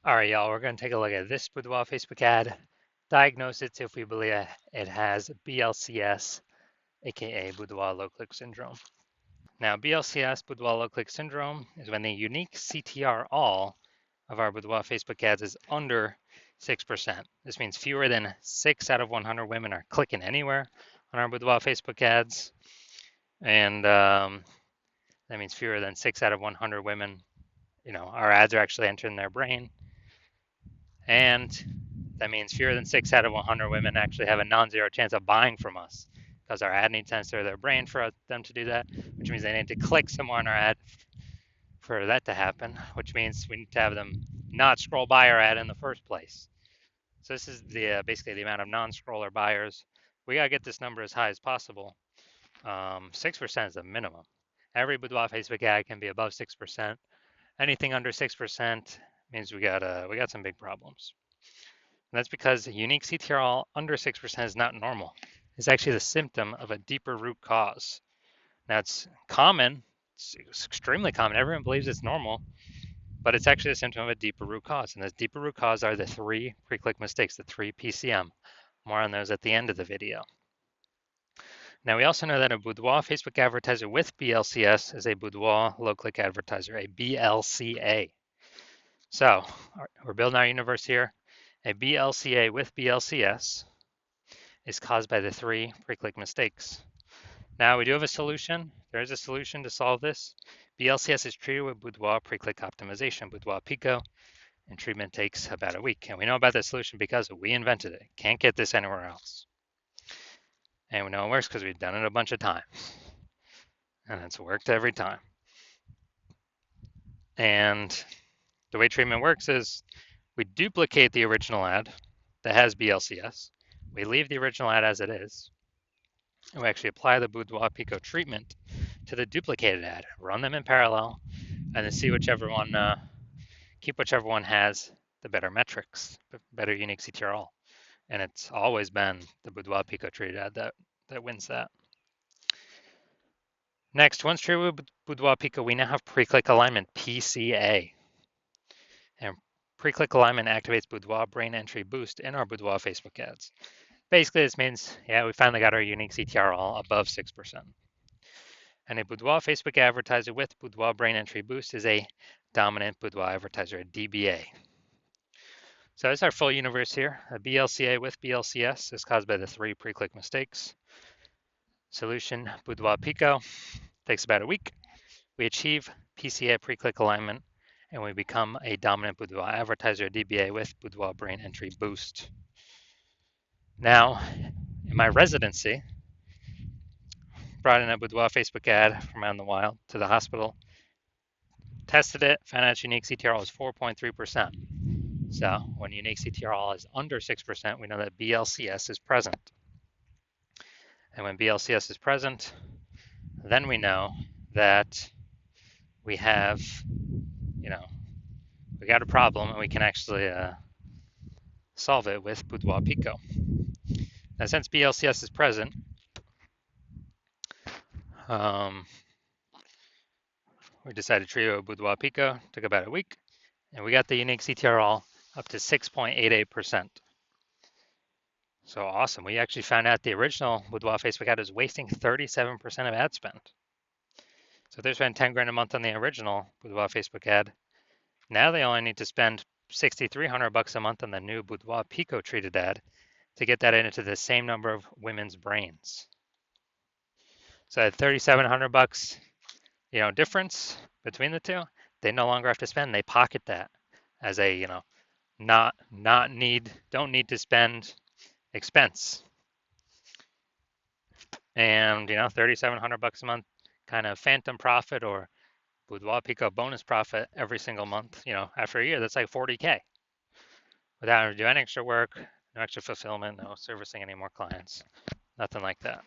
All right, y'all, we're going to take a look at this Boudoir Facebook ad, diagnose it if we believe it has BLCS, aka Boudoir low click syndrome. Now, BLCS, Boudoir low click syndrome, is when the unique CTR all of our Boudoir Facebook ads is under 6%. This means fewer than 6 out of 100 women are clicking anywhere on our Boudoir Facebook ads. And that means fewer than 6 out of 100 women, our ads are actually entering their brain. And that means fewer than 6 out of 100 women actually have a non-zero chance of buying from us because our ad needs to enter their brain for them to do that, which means they need to click somewhere on our ad for that to happen, which means we need to have them not scroll by our ad in the first place. So this is the basically the amount of non-scroller buyers. We gotta get this number as high as possible. 6% is the minimum. Every Boudoir Facebook ad can be above 6%. Anything under 6% means we got some big problems. And that's because unique CTRL under 6% is not normal. It's actually the symptom of a deeper root cause. Now it's common, it's extremely common. Everyone believes it's normal, but it's actually a symptom of a deeper root cause. And those deeper root cause are the 3 pre-click mistakes, the 3 PCM. More on those at the end of the video. Now we also know that a Boudoir Facebook advertiser with BLCS is a Boudoir low-click advertiser, a BLCA. So we're building our universe here. A BLCA with BLCS is caused by the 3 pre-click mistakes. Now we do have a solution. There is a solution to solve this. BLCS is treated with Boudoir pre-click optimization, Boudoir Pico, and treatment takes about a week. And we know about this solution because we invented it. Can't get this anywhere else. And we know it works because we've done it a bunch of times. And it's worked every time. And the way treatment works is we duplicate the original ad that has BLCS. We leave the original ad as it is. And we actually apply the Boudoir Pico treatment to the duplicated ad, run them in parallel, and then see whichever one, keep whichever one has the better metrics, better unique CTRL. And it's always been the Boudoir Pico treated ad that wins that. Next, once treated with Boudoir Pico, we now have pre-click alignment, PCA. And pre-click alignment activates Boudoir brain entry boost in our Boudoir Facebook ads. Basically, this means, yeah, we finally got our unique CTR all above 6%. And a Boudoir Facebook advertiser with Boudoir brain entry boost is a dominant Boudoir advertiser, a DBA. So that's our full universe here. A BLCA with BLCS is caused by the 3 pre-click mistakes. Solution, Boudoir Pico, takes about a week. We achieve PCA pre-click alignment, and we become a dominant Boudoir advertiser, DBA, with Boudoir brain entry boost. Now, in my residency, brought in a Boudoir Facebook ad from out in the wild to the hospital, tested it, found out its unique CTRL is 4.3%. So when unique CTRL is under 6%, we know that BLCS is present. And when BLCS is present, then we know that we have, we got a problem and we can actually solve it with Boudoir Pico. Now, since BLCS is present, we decided to trio Boudoir Pico, took about a week, and we got the unique CTRL up to 6.88%. So awesome. We actually found out the original Boudoir Facebook ad is wasting 37% of ad spend. So if they spend 10 grand a month on the original Boudoir Facebook ad, now they only need to spend $6,300 a month on the new Boudoir Pico treated ad to get that into the same number of women's brains. So at $3,700, difference between the two, they no longer have to spend. They pocket that as a, don't need to spend expense. And, $3,700 a month kind of phantom profit or Boudoir Pico bonus profit every single month, after a year, that's like 40K without having to do any extra work, no extra fulfillment, no servicing any more clients, nothing like that.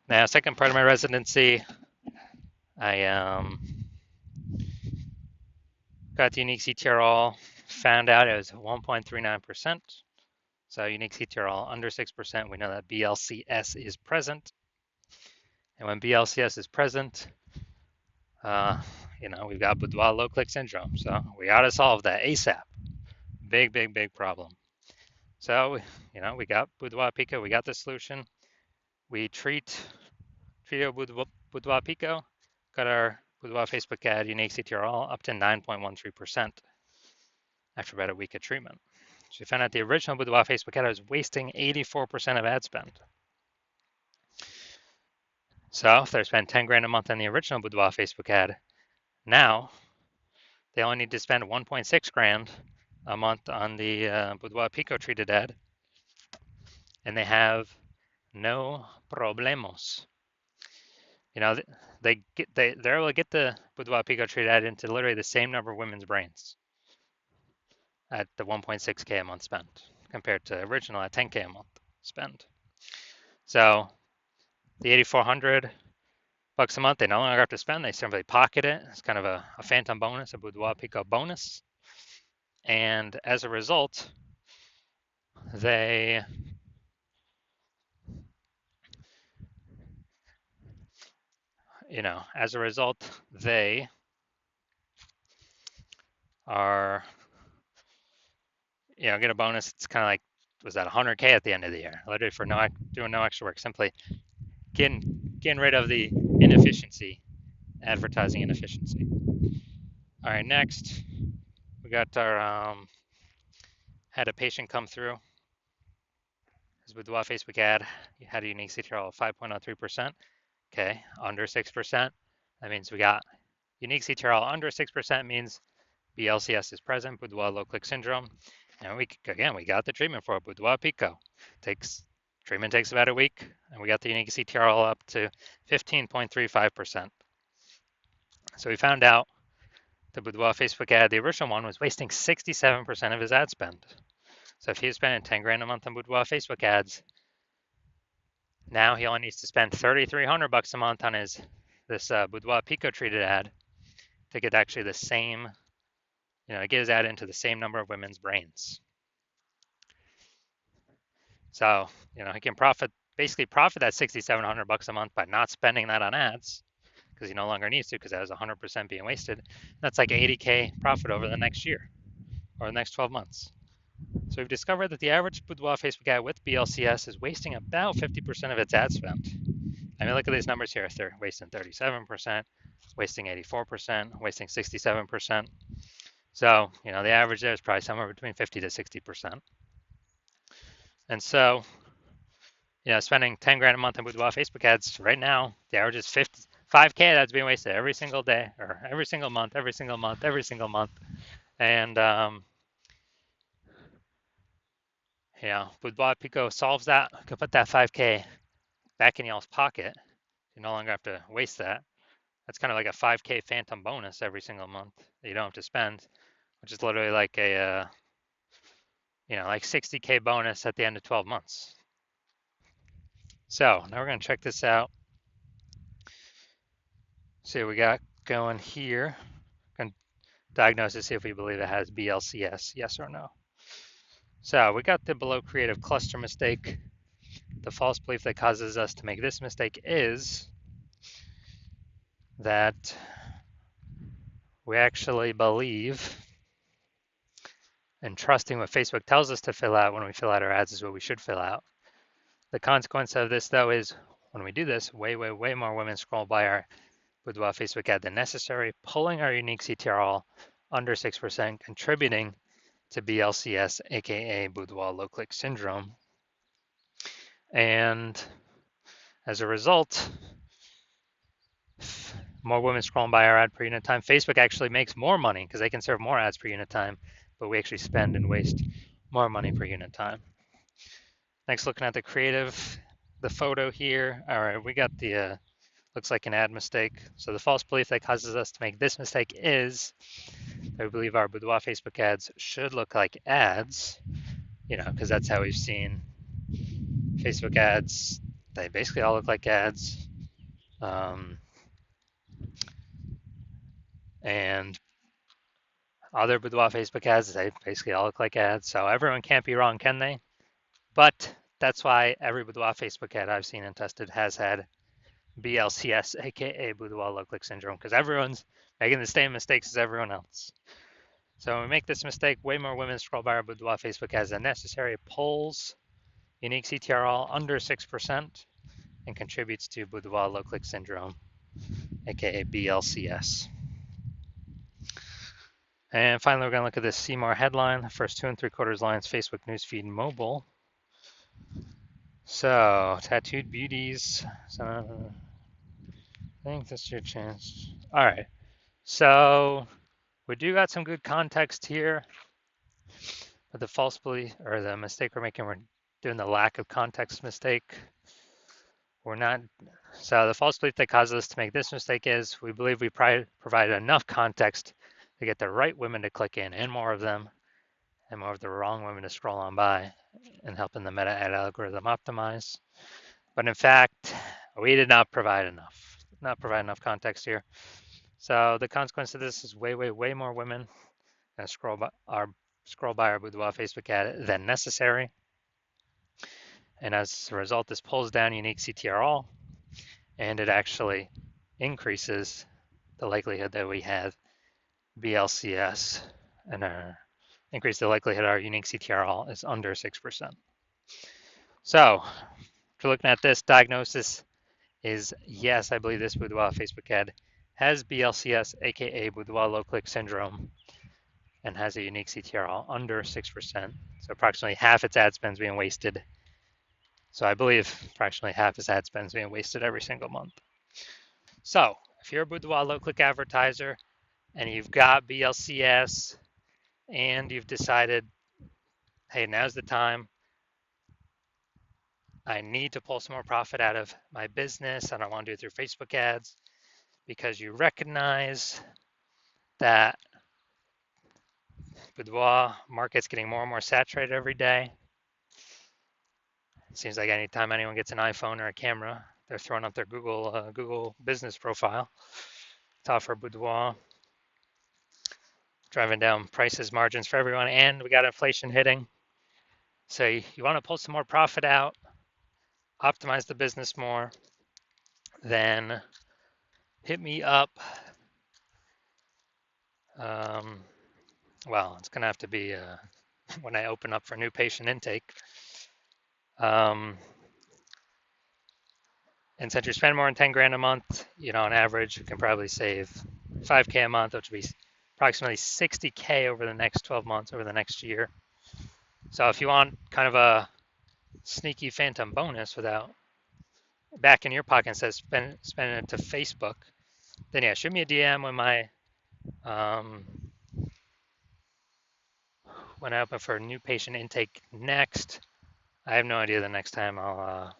Now, second part of my residency, I got the unique CTRL, found out it was 1.39%. So unique CTRL under 6%, we know that BLCS is present. And when BLCS is present, we've got boudoir low click syndrome. So we got to solve that ASAP. Big, big, big problem. So, we got boudoir pico. We got the solution. We treated boudoir pico, got our boudoir Facebook ad unique CTRL up to 9.13% after about a week of treatment. So we found out the original boudoir Facebook ad was wasting 84% of ad spend. So if they're spending 10 grand a month on the original boudoir Facebook ad, now they only need to spend 1.6 grand a month on the boudoir pico treated ad, and they have no problemos. They're able to get the boudoir pico treated ad into literally the same number of women's brains at the 1.6K a month spent compared to original at 10K a month spend. So the 8,400 bucks a month, they no longer have to spend. They simply pocket it. It's kind of a phantom bonus, a boudoir pico bonus. And as a result, they are, get a bonus. It's kind of like, was that 100K at the end of the year? Literally for doing no extra work, simply getting rid of the inefficiency, advertising inefficiency. All right, next we got our had a patient come through. His boudoir Facebook ad had a unique CTRL of 5.03%. Okay, under 6%. That means we got unique CTRL under 6% means BLCS is present, boudoir low click syndrome. And we got the treatment for it, boudoir pico. Treatment takes about a week, and we got the unique CTRL up to 15.35%. So we found out the boudoir Facebook ad, the original one, was wasting 67% of his ad spend. So if he was spending 10 grand a month on boudoir Facebook ads, now he only needs to spend 3,300 bucks a month on this boudoir pico treated ad to get actually the same, get his ad into the same number of women's brains. So, he can basically profit that 6,700 bucks a month by not spending that on ads because he no longer needs to because that was 100% being wasted. That's like 80K profit over the next year or the next 12 months. So we've discovered that the average boudoir Facebook ad with BLCS is wasting about 50% of its ad spend. I mean, look at these numbers here. They're wasting 37%, wasting 84%, wasting 67%. So, the average there is probably somewhere between 50 to 60%. And so, spending 10 grand a month on boudoir Facebook ads right now, the average is 5K that's being wasted every single day or every single month. And, boudoir pico solves that. You can put that 5K back in y'all's pocket. You no longer have to waste that. That's kind of like a 5K phantom bonus every single month that you don't have to spend, which is literally like a, like 60K bonus at the end of 12 months. So now we're going to check this out. See what we got going here. Going to diagnose to see if we believe it has BLCS, yes or no. So we got the below creative cluster mistake. The false belief that causes us to make this mistake is that we actually believe and trusting what Facebook tells us to fill out when we fill out our ads is what we should fill out. The consequence of this, though, is when we do this, way more women scroll by our boudoir Facebook ad than necessary, pulling our unique CTRL under 6%, contributing to BLCS, aka boudoir low click syndrome. And as a result, more women scrolling by our ad per unit time. Facebook actually makes more money because they can serve more ads per unit time, but we actually spend and waste more money per unit time. Next, looking at the creative, the photo here. All right, we got the, looks like an ad mistake. So the false belief that causes us to make this mistake is that we believe our boudoir Facebook ads should look like ads, because that's how we've seen Facebook ads. They basically all look like ads. And other boudoir Facebook ads, they basically all look like ads. So everyone can't be wrong, can they? But that's why every boudoir Facebook ad I've seen and tested has had BLCS, aka Boudoir low click syndrome, because everyone's making the same mistakes as everyone else. So when we make this mistake, way more women scroll by our Boudoir Facebook ads than necessary, pulls unique CTRL under 6%, and contributes to Boudoir low click syndrome, aka BLCS. And finally, we're going to look at this See More headline, the first 2 3/4 lines, Facebook newsfeed mobile. So, tattooed beauties. So, I think this is your chance. All right. So, we do got some good context here, but the false belief or the mistake we're making, we're doing the lack of context mistake. We're not. So, the false belief that causes us to make this mistake is we believe we provided enough context to get the right women to click in and more of them, and more of the wrong women to scroll on by, and helping the meta ad algorithm optimize. But in fact, we did not provide enough context here. So the consequence of this is way more women scroll by our Boudoir Facebook ad than necessary. And as a result, this pulls down unique CTRL, and it actually increases the likelihood that we have BLCS, and increase the likelihood our unique CTRL is under 6%. So if you're looking at this, diagnosis is yes, I believe this Boudoir Facebook ad has BLCS, aka Boudoir low click syndrome, and has a unique CTRL under 6%. So approximately half its ad spend is being wasted. So I believe approximately half its ad spend is being wasted every single month. So if you're a Boudoir low click advertiser and you've got BLCS and you've decided, hey, now's the time, I need to pull some more profit out of my business and I want to do it through Facebook ads, because you recognize that Boudoir market's getting more and more saturated every day. It seems like anytime anyone gets an iPhone or a camera, they're throwing up their Google business profile to offer Boudoir, driving down prices, margins for everyone, and we got inflation hitting. So you want to pull some more profit out, optimize the business more, then hit me up. Well, it's going to have to be when I open up for new patient intake. And since you spend more than 10 grand a month, on average, you can probably save 5K a month, which would be approximately 60K over the next 12 months, over the next year. So if you want kind of a sneaky phantom bonus without back in your pocket instead of spending it to Facebook, then yeah, shoot me a DM when I open for new patient intake next. I have no idea the next time I'll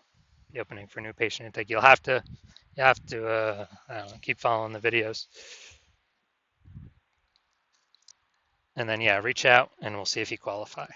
be opening for new patient intake. You'll have to I don't know, keep following the videos. And then, yeah, reach out and we'll see if you qualify.